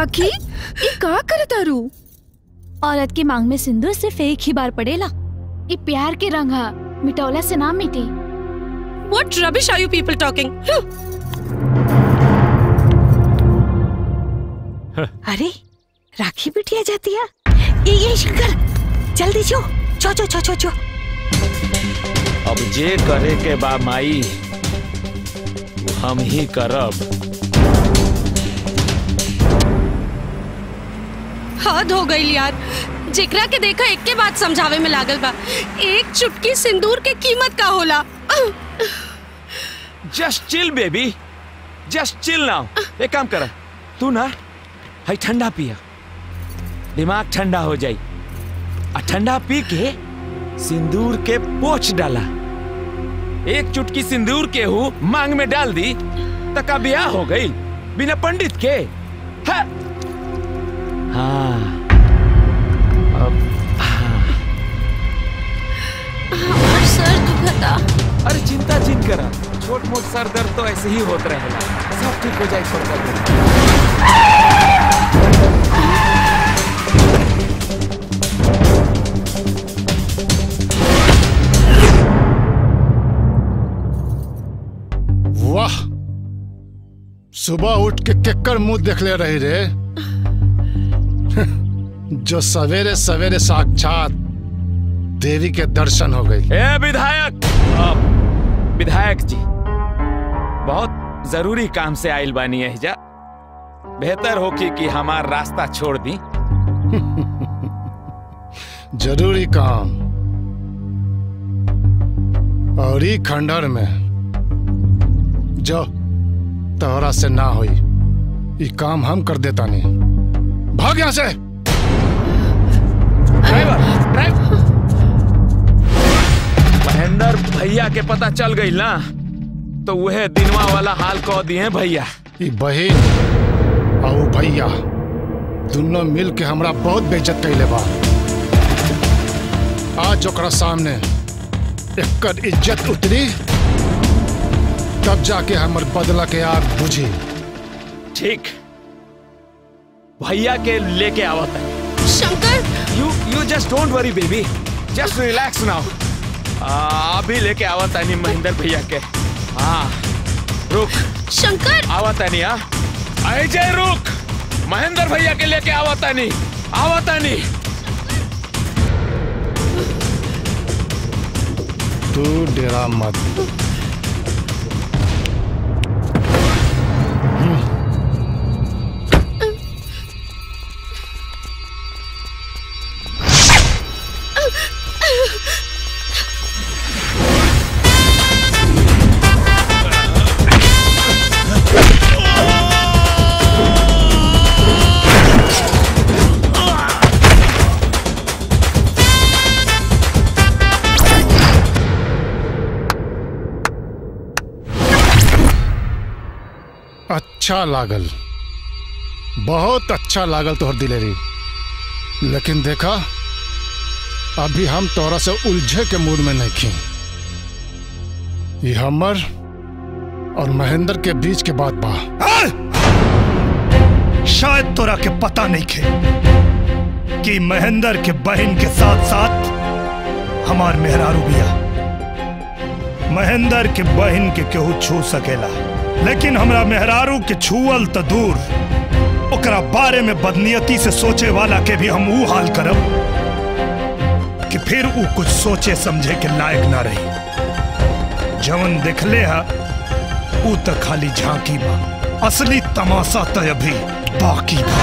राखी ये का करतारू? औरत की मांग में सिंदूर सिर्फ एक ही बार पड़ेला। ये प्यार के रंग है, मिटौला से ना मिटे। What rubbish are you people talking? अरे राखी बिटिया जाती है। ये शंकर जल्दी छो छो छो छो छो छो। अब जे करे के बा माई हम ही करब। हद हो गई यार, जेकरा के देखा एक के बात समझावे में लागल बा। एक चुटकी सिंदूर के कीमत का होला। Just chill baby, just chill now. एक काम कर, तू ना हाई ठंडा पिया, दिमाग ठंडा हो जाई। और ठंडा पी के सिंदूर के पोंछ डाला। एक चुटकी सिंदूर के हूँ मांग में डाल दी तो का ब्याह हो गई बिना पंडित के। हाँ अब सर दुखता। अरे चिंता जिन करा, छोट मोट सर दर्द तो ऐसे ही होता रहेगा, सब ठीक हो जाए। वाह, सुबह उठ के केकर मुंह देख ले रही रे। जो सवेरे सवेरे साक्षात देवी के दर्शन हो गई। ए विधायक, विधायक जी बहुत जरूरी काम से आइल बानी है जा। बेहतर हो कि हमार रास्ता छोड़ दी। जरूरी काम और ई खंडर में जो तोहरा से ना हुई, ये काम हम कर देता नहीं। भाग यहाँ से। ड्राइवर महेंद्र भैया के पता चल गई ना तो वह दिनवा वाला हाल कह दिए भैया। ये बहन और भैया दोनों मिल के हमरा बहुत बेइज्जत कैले बा। आज ओकरा सामने एकर इज्जत उतरी तब जाके हमर बदला के आग बुझी। ठीक, भैया के लेके आवत है। Shankar you just don't worry baby, just relax now. अभी लेके आवत है महेंद्र भैया के। हाँ रुक शंकर, आवत है। अजय रुक, महेंद्र भैया के लेके आवत है। आवत है। तू डेरा मत। अच्छा लागल, बहुत अच्छा लागल तोहर दिलेरी। लेकिन देखा अभी हम तोरा से उलझे के मूड में नहीं खी। ये हमर और महेंद्र के बीच के बात बा। शायद तोरा के पता नहीं खे कि महेंद्र के बहन के साथ साथ हमार मेहरारू बिया। महेंद्र के बहन के केहू छू सकेला, लेकिन हमरा मेहरारू के छुअल तो दूर, ओकरा बारे में बदनीयती से सोचे वाला के भी हम ऊ हाल करब कि फिर ऊ कुछ सोचे समझे के लायक ना रही। जवन देखले हा ऊ तो खाली झांकी बा, असली तमाशा तो अभी बाकी बा।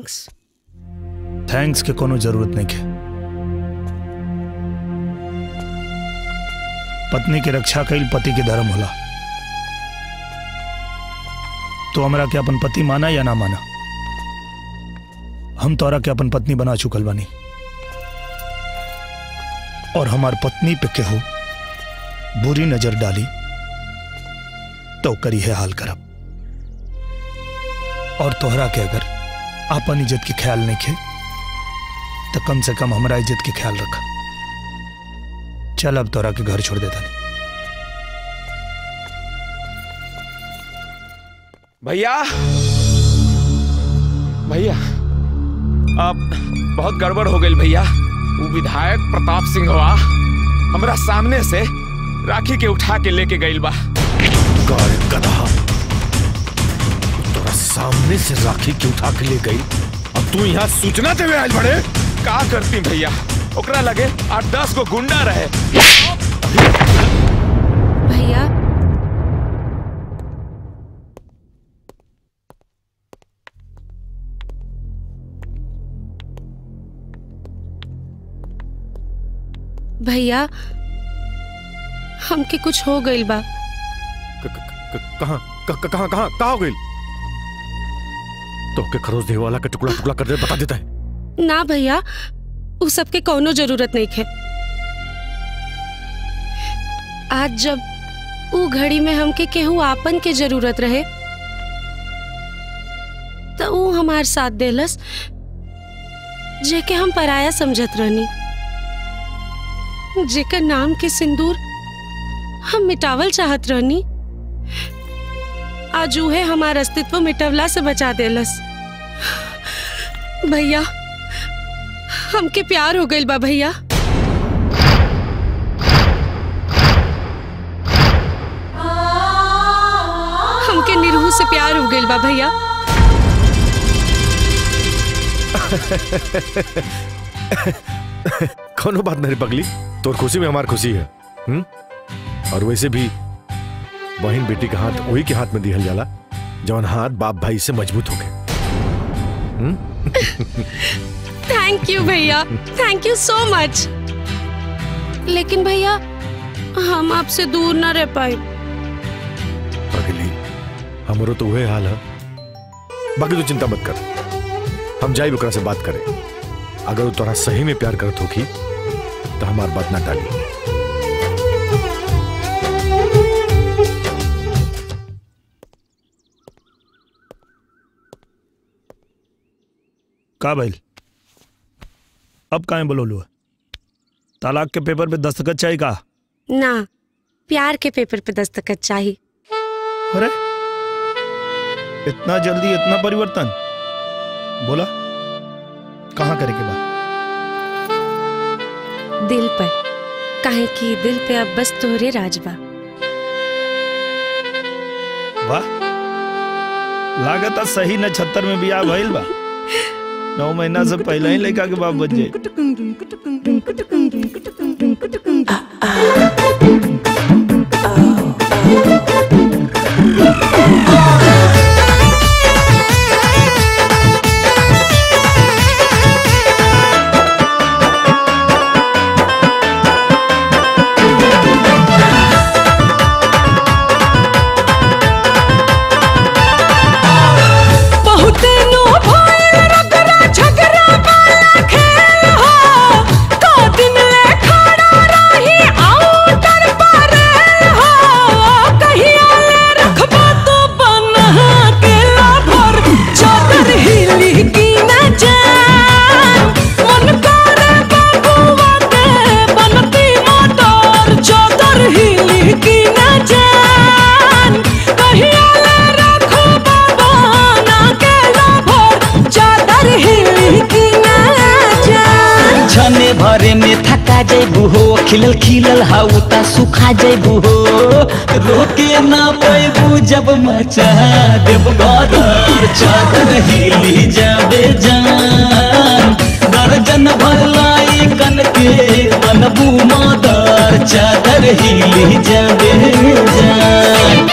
थैंक्स। थैंक्स के कोनो जरूरत नहीं के। पत्नी की रक्षा कईल पति के धर्म होला। तो हमरा के अपन पति माना या ना माना, हम तोरा के अपन पत्नी बना चुकल बानी और हमार पत्नी पे केहू बुरी नजर डाली तो करी है हाल करब। और तोहरा के अगर अपन इज्जत के ख्याल नहीं खे तो कम से कम हमारा इज्जत के ख्याल रखा। चल अब तोरा के घर छोड़ देता नहीं। भैया भैया अब बहुत गड़बड़ हो गई भैया। वो विधायक प्रताप सिंह हमरा सामने से राखी के उठा के लेके गई बा। गधा, तोरा सामने से राखी के उठा के ले गई और तू यहाँ सूचना देवे आइल बड़े। का करती भैया, ओकरा लगे 8-10 गो गुंडा रहे। भैया भैया हमके कुछ हो गइल बा। कहाँ हो गई? तो के खरोच देवे वाला के टुकड़ा टुकड़ा कर दे, बता देता है। ना भैया, उस सब के कोनो जरूरत नहीं है। आज जब ऊ घड़ी में हमके केहू आपन के जरूरत रहे तो ऊ हमार साथ देलस, जेके हम पराया समझत रहनी, जेकर नाम के सिंदूर हम मिटावल चाहत रहनी। आज उहे हमार अस्तित्व मिटवला से बचा देलस। भैया हमके प्यार हो गइल बा भैया। हमके निरहू से प्यार हो गइल बा भैया। कोनो बात नहीं पगली, तोर खुशी में हमार खुशी है। और वैसे भी बहन बेटी का हाथ वही के हाथ में दिहल जाला जौन हाथ बाप भाई से मजबूत हो गए। थैंक यू भैया, थैंक यू सो मच। लेकिन भैया हम आपसे दूर न रह पाए। पगली हमरो तो वही हाल है। बाकी तू चिंता मत कर, हम जाई ओकरा से बात करें। अगर वो तोरा सही में प्यार करत होगी तो हमार बात ना टाली। का भाई अब काहे बोलो? तालाक के पेपर पे दस्तखत चाहिए का? ना, प्यार के पेपर पे दस्तखत चाहिए। अरे इतना जल्दी इतना परिवर्तन? बोला कहाँ करे के बाद? दिल पर, काहे कि दिल पे अब बस तोहरे राज बा। वाह, लागत सही नक्षत्र में बियाह भइल बा। 9 महीना से पहले ही लड़का के बाप बच जाए। भरे में थका जैबू हो, खिलल खिलल हाउता सुखा जैबू हो। रोके ना पैबू जब मचा देव गदर, चादर हिली जाबे जान। दर्जन भर लाई कन के बनबू मदर, चादर हिली जाबे जान।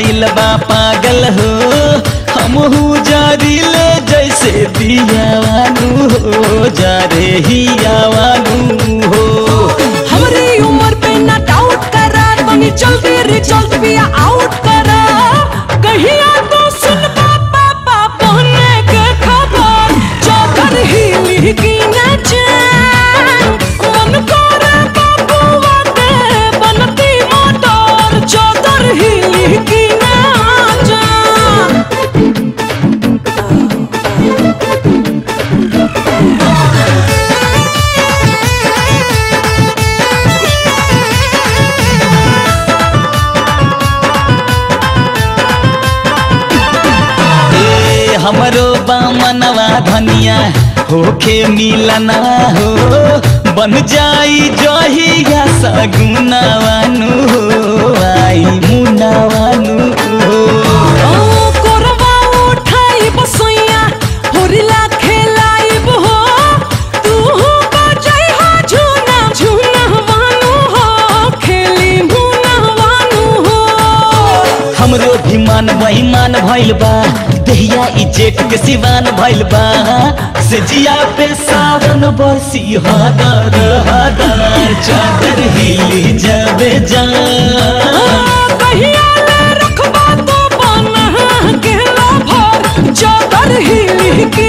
भइल बा पागल हो हमहू जारिले जैसे दियावानू हो जा रे हियावानू हो। हमारी उम्र पे ना डाउट करा बनी जल्दी रिजल्ट भी आउट करा कहिया तो सुन पापा बहने के खबर चादर हिली की न जान मन करे बाबूआ के बनती मोटर चादर हिली की न जान। हमरो बामनवा धनिया होखे मिलना हो बन जाई जहिया सगुनावानू हो आई मुनावानू हो। कोरवा उठाई बसैया होरिला खेलाइब हो तू बजाई हो झूना झूना वानू हो खेली मुना वानू हो। हमरो भी मान बेईमान भइल बा दहिया ई जेठ के सिवान भइल बा से जिया पे सावन बरसी हदर हदर चादर हिली जाबे जा कहिया ले रखबा तो बना के भर चादर हिली की